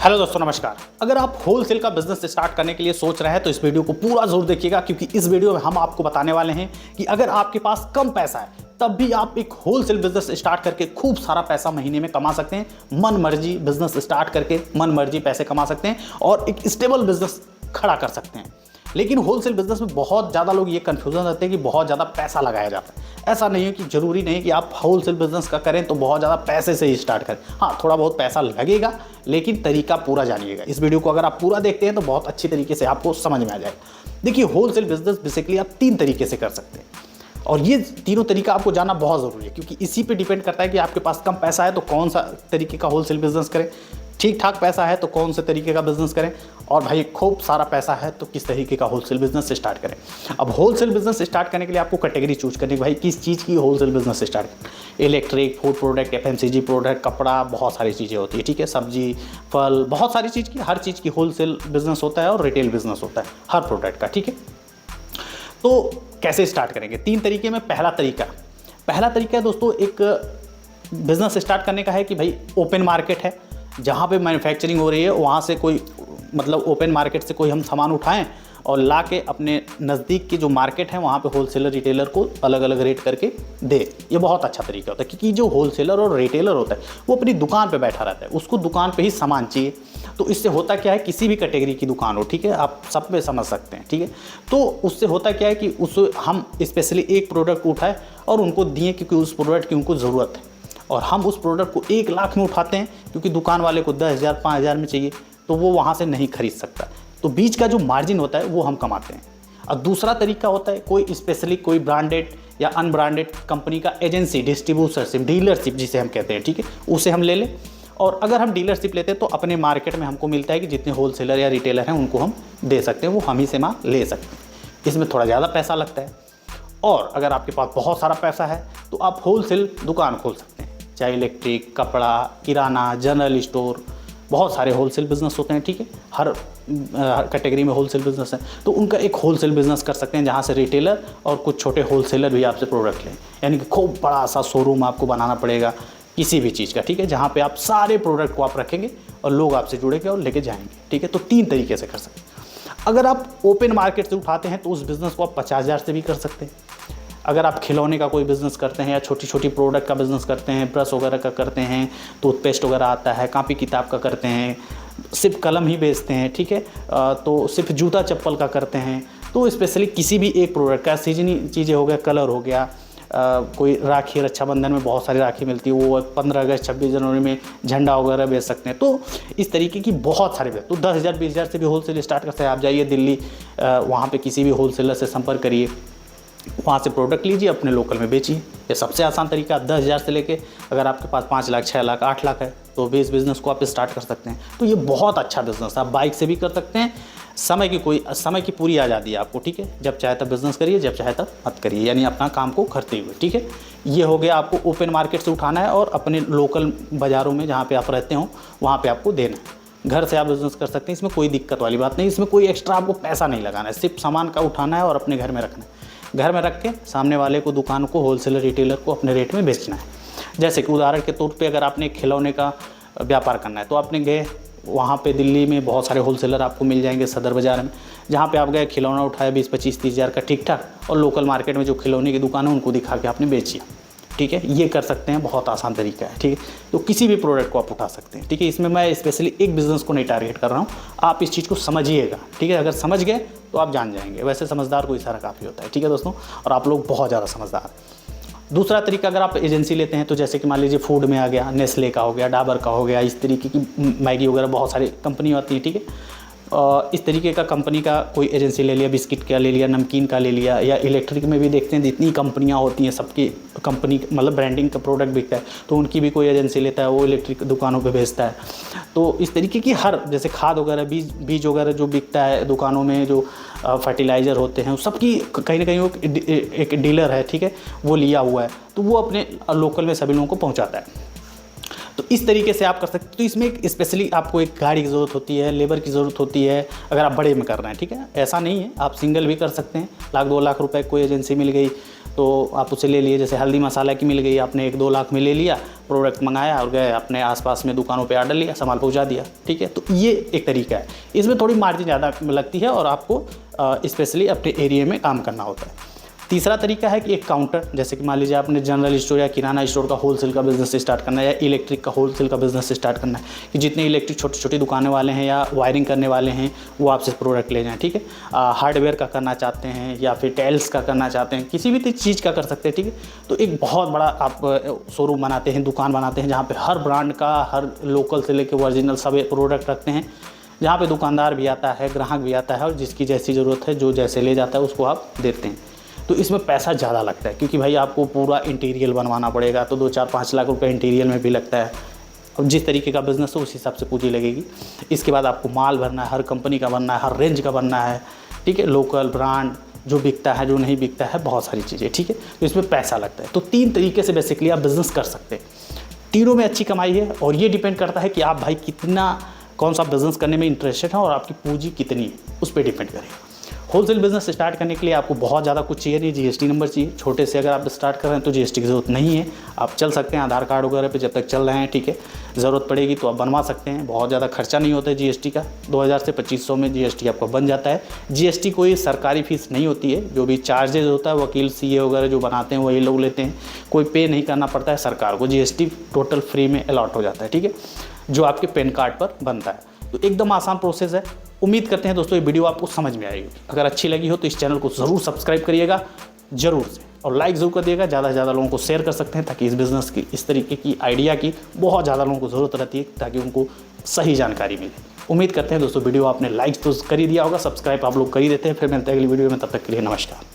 Hello दोस्तों, नमस्कार। अगर आप होलसेल का बिजनेस स्टार्ट करने के लिए सोच रहे हैं तो इस वीडियो को पूरा जरूर देखिएगा, क्योंकि इस वीडियो में हम आपको बताने वाले हैं कि अगर आपके पास कम पैसा है तब भी आप एक होलसेल बिजनेस स्टार्ट करके खूब सारा पैसा महीने में कमा सकते हैं। मन मर्जी बिजनेस स्टार्ट करके मन मर्जी पैसे कमा सकते हैं और एक स्टेबल बिजनेस खड़ा कर सकते हैं। लेकिन होलसेल बिजनेस में बहुत ज़्यादा लोग ये कन्फ्यूजन रहते हैं कि बहुत ज़्यादा पैसा लगाया जाता है। ऐसा नहीं है कि ज़रूरी नहीं कि आप होलसेल बिजनेस का करें तो बहुत ज़्यादा पैसे से ही स्टार्ट करें। हाँ, थोड़ा बहुत पैसा लगेगा, लेकिन तरीका पूरा जानिएगा। इस वीडियो को अगर आप पूरा देखते हैं तो बहुत अच्छी तरीके से आपको समझ में आ जाएगा। देखिए, होलसेल बिजनेस बेसिकली आप 3 तरीके से कर सकते हैं और ये तीनों तरीका आपको जानना बहुत ज़रूरी है, क्योंकि इसी पे डिपेंड करता है कि आपके पास कम पैसा है तो कौन सा तरीके का होलसेल बिजनेस करें, ठीक ठाक पैसा है तो कौन से तरीके का बिजनेस करें, और भाई खूब सारा पैसा है तो किस तरीके का होलसेल बिजनेस स्टार्ट करें। अब होलसेल बिजनेस स्टार्ट करने के लिए आपको कैटेगरी चूज करनी है, भाई किस चीज़ की होलसेल बिजनेस स्टार्ट करें। Electric, food product, FMCG product, कपड़ा, बहुत सारी चीज़ें होती है, ठीक है, सब्जी, फल, बहुत सारी चीज़ की, हर चीज़ की होलसेल बिजनेस होता है और रिटेल बिजनेस होता है हर प्रोडक्ट का, ठीक है। तो कैसे स्टार्ट करेंगे? 3 तरीके में पहला तरीका है दोस्तों, एक बिजनेस स्टार्ट करने का है कि भाई ओपन मार्केट है, जहाँ पे मैन्युफैक्चरिंग हो रही है वहाँ से कोई मतलब ओपन मार्केट से कोई हम सामान उठाएं और ला के अपने नज़दीक की जो मार्केट है वहाँ पे होलसेलर रिटेलर को अलग अलग रेट करके दे। ये बहुत अच्छा तरीका होता है, क्योंकि जो होलसेलर और रिटेलर होता है वो अपनी दुकान पे बैठा रहता है, उसको दुकान पे ही सामान चाहिए। तो इससे होता क्या है, किसी भी कैटेगरी की दुकान हो, ठीक है, आप सब में समझ सकते हैं, ठीक है। तो उससे होता क्या है कि उस हम स्पेशली एक प्रोडक्ट उठाए और उनको दिए, क्योंकि उस प्रोडक्ट की उनको ज़रूरत है, और हम उस प्रोडक्ट को 1 लाख में उठाते हैं क्योंकि दुकान वाले को 10,000 5,000 में चाहिए, तो वो वहाँ से नहीं खरीद सकता। तो बीच का जो मार्जिन होता है वो हम कमाते हैं। और दूसरा तरीका होता है, कोई स्पेशली कोई ब्रांडेड या अनब्रांडेड कंपनी का एजेंसी, डिस्ट्रीब्यूटरशिप, डीलरशिप जिसे हम कहते हैं, ठीक है, उसे हम ले लें। और अगर हम डीलरशिप लेते हैं तो अपने मार्केट में हमको मिलता है कि जितने होलसेलर या रिटेलर हैं उनको हम दे सकते हैं, वो हम ही से माल ले सकते हैं। इसमें थोड़ा ज़्यादा पैसा लगता है। और अगर आपके पास बहुत सारा पैसा है तो आप होलसेल दुकान खोल सकते हैं, चाहे इलेक्ट्रिक, कपड़ा, किराना, जनरल स्टोर, बहुत सारे होलसेल बिजनेस होते हैं, ठीक है, हर कैटेगरी में होलसेल बिजनेस है। तो उनका एक होलसेल बिजनेस कर सकते हैं, जहाँ से रिटेलर और कुछ छोटे होलसेलर भी आपसे प्रोडक्ट लें। यानी कि खूब बड़ा सा शोरूम आपको बनाना पड़ेगा किसी भी चीज़ का, ठीक है, जहाँ पे आप सारे प्रोडक्ट को आप रखेंगे और लोग आपसे जुड़ेंगे और लेके जाएंगे, ठीक है। तो 3 तरीके से कर सकते हैं। अगर आप ओपन मार्केट से उठाते हैं तो उस बिज़नेस को आप 50,000 से भी कर सकते हैं। अगर आप खिलौने का कोई बिज़नेस करते हैं या छोटी छोटी प्रोडक्ट का बिज़नेस करते हैं, ब्रश वगैरह का करते हैं, टूथपेस्ट वगैरह आता है, कापी किताब का करते हैं, सिर्फ कलम ही बेचते हैं, ठीक है, तो सिर्फ जूता चप्पल का करते हैं, तो स्पेशली किसी भी एक प्रोडक्ट का, सीजनी चीज़ें हो गया, कलर हो गया, कोई राखी, रक्षाबंधन में बहुत सारी राखी मिलती है, वो 15 अगस्त 26 जनवरी में झंडा वगैरह बेच सकते हैं। तो इस तरीके की बहुत सारे तो 10,000 20,000 से भी होलसेल स्टार्ट कर सकते हैं। आप जाइए दिल्ली, वहाँ पे किसी भी होलसेलर से संपर्क करिए, वहाँ से प्रोडक्ट लीजिए, अपने लोकल में बेचिए। ये सबसे आसान तरीका। 10,000 से लेके अगर आपके पास 5 लाख, 6 लाख, 8 लाख है तो भी इस बिज़नेस को आप स्टार्ट कर सकते हैं। तो ये बहुत अच्छा बिज़नेस है। आप बाइक से भी कर सकते हैं। समय की पूरी आज़ादी है आपको, ठीक है, जब चाहे तब बिज़नेस करिए, जब चाहे तब मत करिए, यानी अपना काम को करते हुए, ठीक है। ये हो गया, आपको ओपन मार्केट से उठाना है और अपने लोकल बाज़ारों में जहाँ पे आप रहते हो वहाँ पे आपको देना है। घर से आप बिज़नेस कर सकते हैं, इसमें कोई दिक्कत वाली बात नहीं। इसमें कोई एक्स्ट्रा आपको पैसा नहीं लगाना है, सिर्फ सामान का उठाना है और अपने घर में रखना है। घर में रख के सामने वाले को, दुकान को, होलसेलर रिटेलर को अपने रेट में बेचना है। जैसे कि उदाहरण के तौर पे अगर आपने खिलौने का व्यापार करना है तो आपने गए, वहाँ पे दिल्ली में बहुत सारे होलसेलर आपको मिल जाएंगे सदर बाज़ार में, जहाँ पे आप गए, खिलौना उठाया 20, 25, 30 हज़ार का, ठीक ठाक, और लोकल मार्केट में जो खिलौने की दुकान है उनको दिखा के आपने बेची, ठीक है। ये कर सकते हैं, बहुत आसान तरीका है, ठीक है। तो किसी भी प्रोडक्ट को आप उठा सकते हैं, ठीक है। इसमें मैं स्पेशली एक बिज़नेस को नहीं टारगेट कर रहा हूँ, आप इस चीज़ को समझिएगा, ठीक है। अगर समझ गए तो आप जान जाएंगे। वैसे समझदार को इशारा काफ़ी होता है, ठीक है दोस्तों, और आप लोग बहुत ज़्यादा समझदार। दूसरा तरीका, अगर आप एजेंसी लेते हैं तो जैसे कि मान लीजिए फूड में आ गया, नेस्ले का हो गया, डाबर का हो गया, इस तरीके की मैगी वगैरह बहुत सारी कंपनी आती है, ठीक है। इस तरीके का कंपनी का कोई एजेंसी ले लिया, बिस्किट का ले लिया, नमकीन का ले लिया, या इलेक्ट्रिक में भी देखते हैं जितनी कंपनियां होती हैं सबकी कंपनी मतलब ब्रांडिंग का प्रोडक्ट बिकता है तो उनकी भी कोई एजेंसी लेता है, वो इलेक्ट्रिक दुकानों पे भेजता है। तो इस तरीके की हर, जैसे खाद वगैरह, बीज वगैरह जो बिकता है दुकानों में, जो फर्टिलाइज़र होते हैं, सबकी कहीं ना कहीं वो एक डीलर है, ठीक है, वो लिया हुआ है, तो वो अपने लोकल में सभी लोगों को पहुँचाता है। तो इस तरीके से आप कर सकते हैं। तो इसमें एक स्पेशली आपको एक गाड़ी की ज़रूरत होती है, लेबर की ज़रूरत होती है, अगर आप बड़े में कर रहे हैं, ठीक है। ऐसा नहीं है, आप सिंगल भी कर सकते हैं। 1-2 लाख रुपए कोई एजेंसी मिल गई तो आप उसे ले लिए, जैसे हल्दी मसाला की मिल गई, आपने 1-2 लाख में ले लिया, प्रोडक्ट मंगाया और गए अपने आसपास में दुकानों पे ऑर्डर लिया, सामान पहुंचा दिया, ठीक है। तो ये एक तरीका है। इसमें थोड़ी मार्जिन ज़्यादा लगती है और आपको स्पेशली अपने एरिया में काम करना होता है। तीसरा तरीका है कि एक काउंटर, जैसे कि मान लीजिए आपने जनरल स्टोर या किराना स्टोर का होलसेल का बिज़नेस स्टार्ट करना है, या इलेक्ट्रिक का होलसेल का बिज़नेस स्टार्ट करना है, कि जितने इलेक्ट्रिक छोटी छोटी दुकानें वाले हैं या वायरिंग करने वाले हैं वो आपसे प्रोडक्ट ले जाएँ, ठीक है। हार्डवेयर का करना चाहते हैं या फिर टाइल्स का करना चाहते हैं, किसी भी चीज़ का कर सकते हैं, ठीक है। तो एक बहुत बड़ा आप शोरूम बनाते हैं, दुकान बनाते हैं, जहाँ पर हर ब्रांड का, हर लोकल से लेकर ओरिजिनल सब प्रोडक्ट रखते हैं, जहाँ पे दुकानदार भी आता है, ग्राहक भी आता है और जिसकी जैसी ज़रूरत है, जो जैसे ले जाता है उसको आप देते हैं। तो इसमें पैसा ज़्यादा लगता है, क्योंकि भाई आपको पूरा इंटीरियर बनवाना पड़ेगा, तो 2-4-5 लाख रुपए इंटीरियर में भी लगता है। अब जिस तरीके का बिज़नेस हो उस हिसाब से पूंजी लगेगी। इसके बाद आपको माल भरना है, हर कंपनी का बनना है, हर रेंज का बनना है, ठीक है। लोकल ब्रांड जो बिकता है, जो नहीं बिकता है, बहुत सारी चीज़ें, ठीक है। तो इसमें पैसा लगता है। तो 3 तरीके से बेसिकली आप बिज़नेस कर सकते हैं। तीनों में अच्छी कमाई है और ये डिपेंड करता है कि आप भाई कितना, कौन सा बिज़नेस करने में इंटरेस्टेड है और आपकी पूंजी कितनी है, उस पर डिपेंड करेगा। होलसेल बिज़नेस स्टार्ट करने के लिए आपको बहुत ज़्यादा कुछ चाहिए नहीं, जीएसटी नंबर चाहिए। छोटे से अगर आप स्टार्ट कर रहे हैं तो जीएसटी की ज़रूरत नहीं है, आप चल सकते हैं आधार कार्ड वगैरह पे जब तक चल रहे हैं, ठीक है। ज़रूरत पड़ेगी तो आप बनवा सकते हैं, बहुत ज़्यादा खर्चा नहीं होता है जीएसटी का। 2000 से 2500 में जीएसटी आपका बन जाता है। जीएसटी कोई सरकारी फीस नहीं होती है, जो भी चार्जेज होता है वकील सीए वगैरह जो बनाते हैं वही लोग लेते हैं, कोई पे नहीं करना पड़ता है सरकार को। जीएसटी टोटल फ्री में अलॉट हो जाता है, ठीक है, जो आपके पैन कार्ड पर बनता है। तो एकदम आसान प्रोसेस है। उम्मीद करते हैं दोस्तों ये वीडियो आपको समझ में आएगी। अगर अच्छी लगी हो तो इस चैनल को ज़रूर सब्सक्राइब करिएगा, ज़रूर से, और लाइक ज़रूर कर दिएगा। ज़्यादा से ज़्यादा लोगों को शेयर कर सकते हैं, ताकि इस बिज़नेस की, इस तरीके की आइडिया की बहुत ज़्यादा लोगों को ज़रूरत रहती है, ताकि उनको सही जानकारी मिले। उम्मीद करते हैं दोस्तों वीडियो आपने लाइक तो कर ही दिया होगा, सब्सक्राइब आप लोग कर ही देते हैं। फिर मिलते हैं अगली वीडियो में, तब तक के लिए नमस्कार।